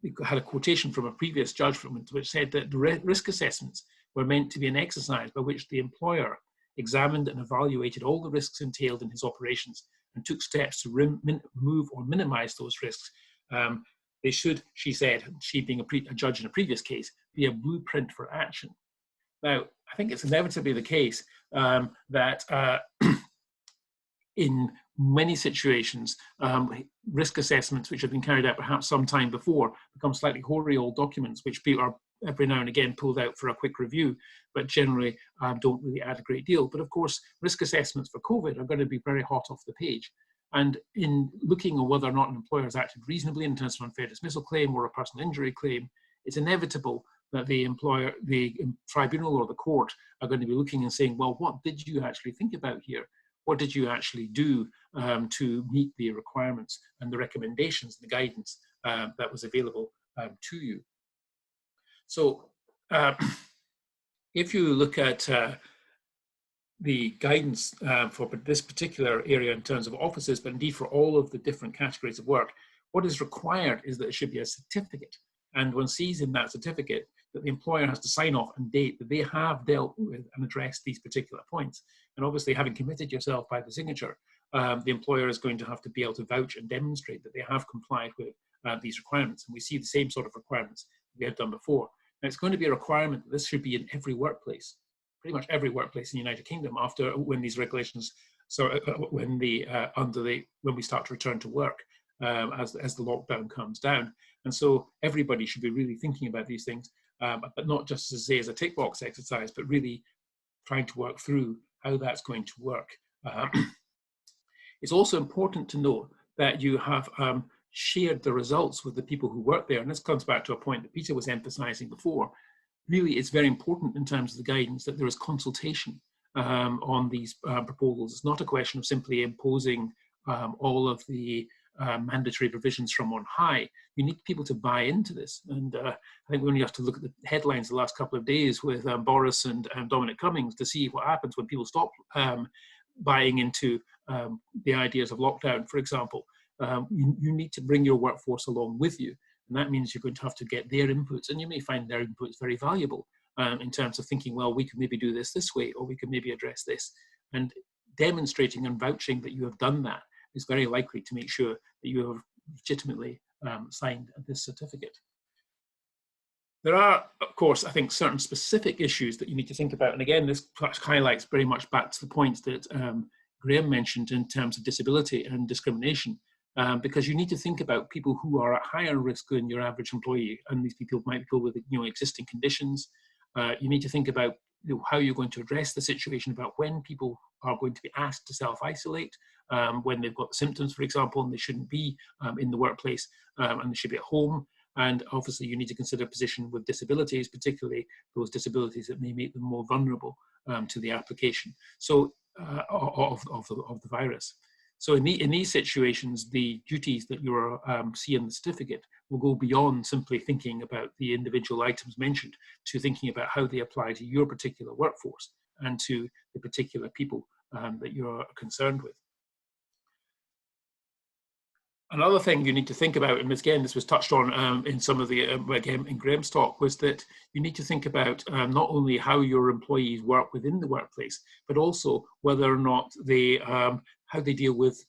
it had a quotation from a previous judgment which said that the risk assessments were meant to be an exercise by which the employer examined and evaluated all the risks entailed in his operations and took steps to remove or minimize those risks. They should, she said, she being a judge in a previous case, be a blueprint for action. Now, I think it's inevitably the case that in many situations, risk assessments which have been carried out perhaps some time before become slightly hoary old documents which people are every now and again pulled out for a quick review, but generally don't really add a great deal. But of course, risk assessments for COVID are going to be very hot off the page. And in looking at whether or not an employer has acted reasonably in terms of unfair dismissal claim or a personal injury claim, it's inevitable that the tribunal or the court are going to be looking and saying, well, what did you actually think about here? What did you actually do to meet the requirements and the recommendations, the guidance that was available to you? So if you look at the guidance for this particular area in terms of offices, but indeed for all of the different categories of work, what is required is that it should be a certificate. And one sees in that certificate that the employer has to sign off and date that they have dealt with and addressed these particular points. And obviously, having committed yourself by the signature, the employer is going to have to be able to vouch and demonstrate that they have complied with these requirements. And we see the same sort of requirements we have done before. Now, it's going to be a requirement that this should be in every workplace, pretty much every workplace in the United Kingdom after when these regulations, when we start to return to work as the lockdown comes down. And so everybody should be really thinking about these things, but not just to say as a tick box exercise, but really trying to work through how that's going to work. It's also important to note that you have shared the results with the people who work there. And this comes back to a point that Peter was emphasizing before. Really, it's very important in terms of the guidance that there is consultation on these proposals. It's not a question of simply imposing all of the mandatory provisions from on high. You need people to buy into this. And I think we only have to look at the headlines the last couple of days with Boris and Dominic Cummings to see what happens when people stop buying into the ideas of lockdown, for example. You need to bring your workforce along with you. And that means you're going to have to get their inputs, and you may find their inputs very valuable in terms of thinking, well, we could maybe do this way, or we could maybe address this. And demonstrating and vouching that you have done that is very likely to make sure that you have legitimately signed this certificate. There are, of course, I think certain specific issues that you need to think about. And again, this highlights very much back to the points that Graham mentioned in terms of disability and discrimination, because you need to think about people who are at higher risk than your average employee. And these people might be people with existing conditions. You need to think about how you're going to address the situation about when people are going to be asked to self-isolate, when they've got symptoms, for example, and they shouldn't be in the workplace and they should be at home. And obviously you need to consider position with disabilities, particularly those disabilities that may make them more vulnerable to the application of the virus. So in these situations, the duties that you see in the certificate will go beyond simply thinking about the individual items mentioned to thinking about how they apply to your particular workforce and to the particular people that you're concerned with. Another thing you need to think about, and again, this was touched on in some of the, again, in Graham's talk, was that you need to think about not only how your employees work within the workplace, but also whether or not they, how they deal with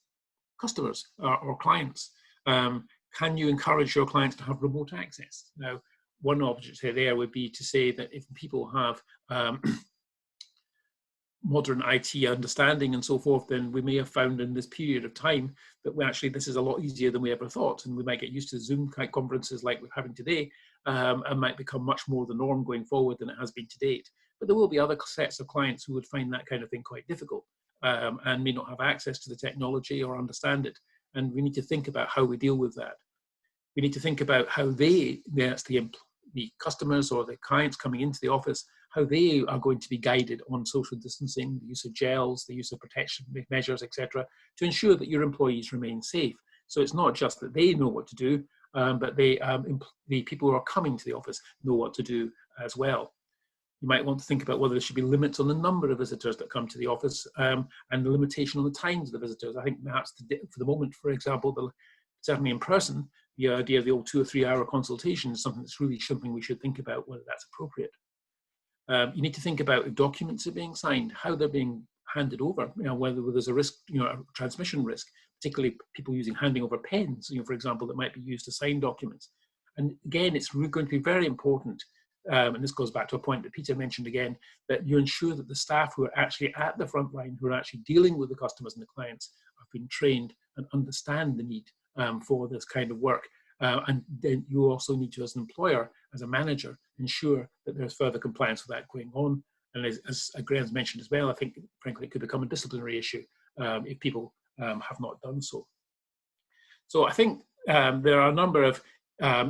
customers or clients. Can you encourage your clients to have remote access? Now, one objective there would be to say that if people have modern IT understanding and so forth, then we may have found in this period of time that this is a lot easier than we ever thought, and we might get used to Zoom conferences like we're having today, and might become much more the norm going forward than it has been to date. But there will be other sets of clients who would find that kind of thing quite difficult and may not have access to the technology or understand it, and we need to think about how we deal with that. We need to think about how the customers or the clients coming into the office, how they are going to be guided on social distancing, the use of gels, the use of protection measures, etc., to ensure that your employees remain safe. So it's not just that they know what to do, but the people who are coming to the office know what to do as well. You might want to think about whether there should be limits on the number of visitors that come to the office and the limitation on the times of the visitors. I think perhaps for the moment, for example, certainly in person, the idea of the old 2 or 3 hour consultation is something that's really something we should think about whether that's appropriate. You need to think about if documents are being signed, how they're being handed over, whether there's a risk, a transmission risk, particularly people handing over pens, for example, that might be used to sign documents. And again, it's going to be very important, and this goes back to a point that Peter mentioned again, that you ensure that the staff who are actually at the front line, who are actually dealing with the customers and the clients, have been trained and understand the need for this kind of work. And then you also need to, as an employer, as a manager, ensure that there's further compliance with that going on. And as Graham's mentioned as well, I think, frankly, it could become a disciplinary issue if people have not done so. So I think there are a number of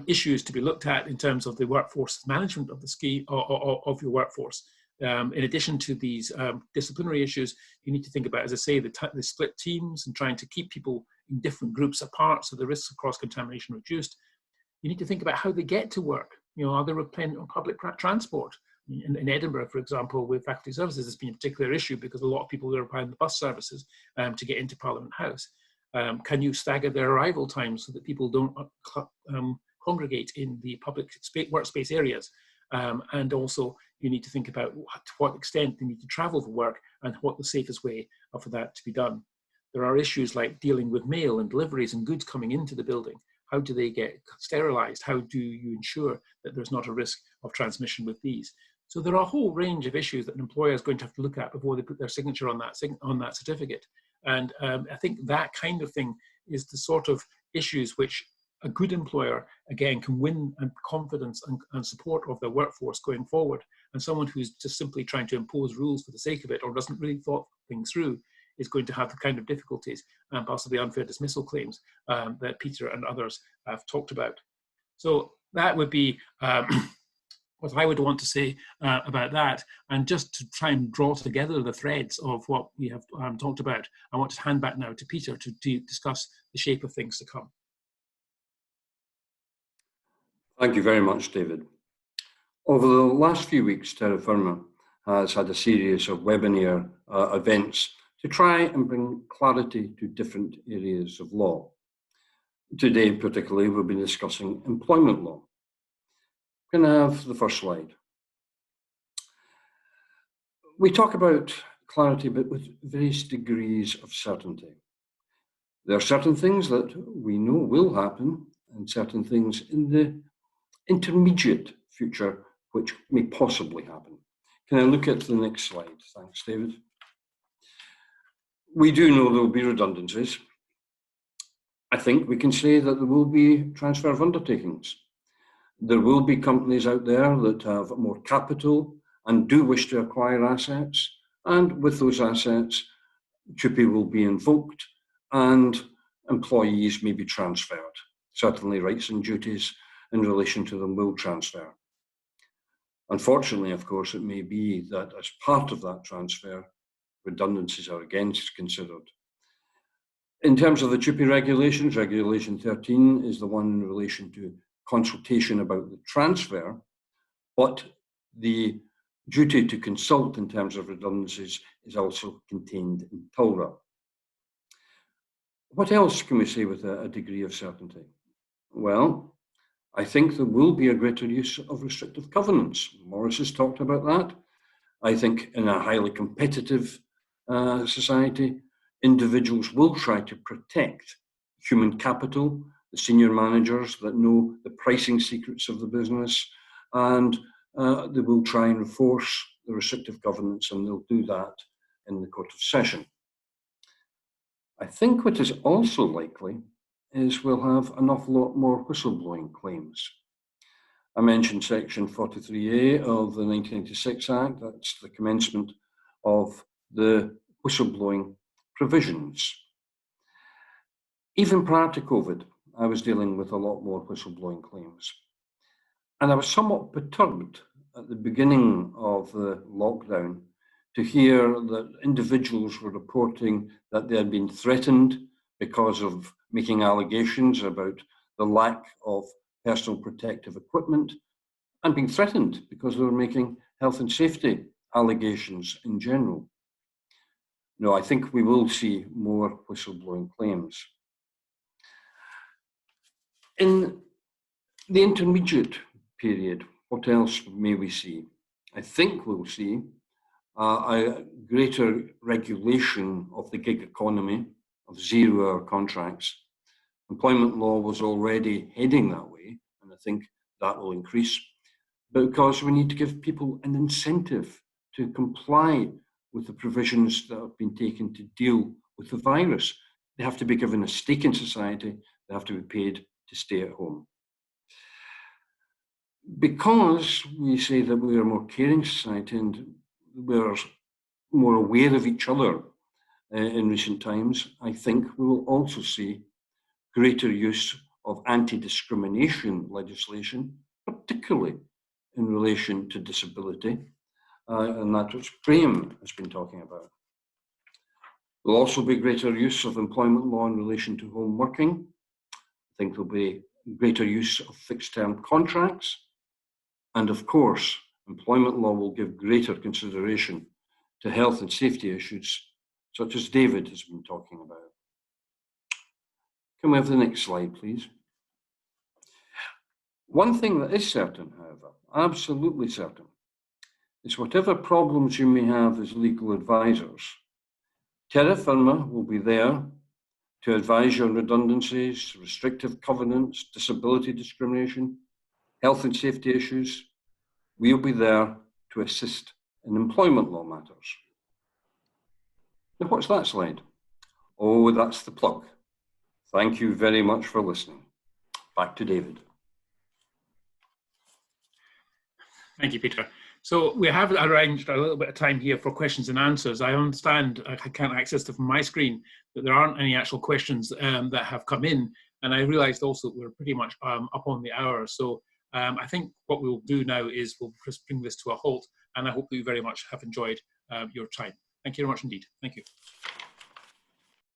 issues to be looked at in terms of the workforce management of the scheme of your workforce. In addition to these disciplinary issues, you need to think about, as I say, the split teams and trying to keep people in different groups apart so the risks of cross-contamination reduced. You need to think about how they get to work. Are there public transport? In Edinburgh, for example, with faculty services, it's been a particular issue because a lot of people are applying the bus services to get into Parliament House. Can you stagger their arrival times so that people don't congregate in the public workspace areas? And also, you need to think about to what extent they need to travel for work and what the safest way for that to be done. There are issues like dealing with mail and deliveries and goods coming into the building. How do they get sterilized? How do you ensure that there's not a risk of transmission with these? So there are a whole range of issues that an employer is going to have to look at before they put their signature on that certificate. And I think that kind of thing is the sort of issues which a good employer, again, can win confidence and support of their workforce going forward. And someone who's just simply trying to impose rules for the sake of it or doesn't really thought things through is going to have the kind of difficulties and possibly unfair dismissal claims that Peter and others have talked about. So that would be what I would want to say about that. And just to try and draw together the threads of what we have talked about, I want to hand back now to Peter to discuss the shape of things to come. Thank you very much, David. Over the last few weeks, Terra Firma has had a series of webinar events to try and bring clarity to different areas of law. Today, particularly, we'll be discussing employment law. Can I have the first slide? We talk about clarity, but with various degrees of certainty. There are certain things that we know will happen and certain things in the intermediate future which may possibly happen. Can I look at the next slide? Thanks, David. We do know there will be redundancies. I think we can say that there will be transfer of undertakings. There will be companies out there that have more capital and do wish to acquire assets, and with those assets, TUPE will be invoked and employees may be transferred. Certainly rights and duties in relation to them will transfer. Unfortunately, of course, it may be that as part of that transfer, redundancies are again considered. In terms of the TUPE regulations, Regulation 13 is the one in relation to consultation about the transfer, but the duty to consult in terms of redundancies is also contained in TULRA. What else can we say with a degree of certainty? Well, I think there will be a greater use of restrictive covenants. Maurice has talked about that. I think in a highly competitive society, individuals will try to protect human capital, the senior managers that know the pricing secrets of the business, and they will try and enforce the restrictive covenants, and they'll do that in the Court of Session. I think what is also likely is we'll have an awful lot more whistleblowing claims. I mentioned Section 43A of the 1996 Act. That's the commencement of the whistleblowing provisions. Even prior to COVID, I was dealing with a lot more whistleblowing claims. And I was somewhat perturbed at the beginning of the lockdown to hear that individuals were reporting that they had been threatened because of making allegations about the lack of personal protective equipment, and being threatened because they were making health and safety allegations in general. No, I think we will see more whistleblowing claims. In the intermediate period, what else may we see? I think we'll see a greater regulation of the gig economy, of zero-hour contracts. Employment law was already heading that way, and I think that will increase, because we need to give people an incentive to comply with the provisions that have been taken to deal with the virus. They have to be given a stake in society, they have to be paid to stay at home. Because we say that we are a more caring society and we're more aware of each other in recent times, I think we will also see greater use of anti-discrimination legislation, particularly in relation to disability, and that's what Graham has been talking about. There'll also be greater use of employment law in relation to home working. I think there'll be greater use of fixed-term contracts, and of course, employment law will give greater consideration to health and safety issues, such as David has been talking about. Can we have the next slide, please? One thing that is certain, however, absolutely certain, is whatever problems you may have as legal advisors, Terra Firma will be there to advise you on redundancies, restrictive covenants, disability discrimination, health and safety issues. We'll be there to assist in employment law matters. Now, what's that slide? Oh, that's the plug. Thank you very much for listening. Back to David. Thank you, Peter. So we have arranged a little bit of time here for questions and answers. I understand, I can't access them from my screen, that there aren't any actual questions that have come in. And I realized also that we're pretty much up on the hour. So I think what we'll do now is we'll just bring this to a halt. And I hope that you very much have enjoyed your time. Thank you very much indeed. Thank you.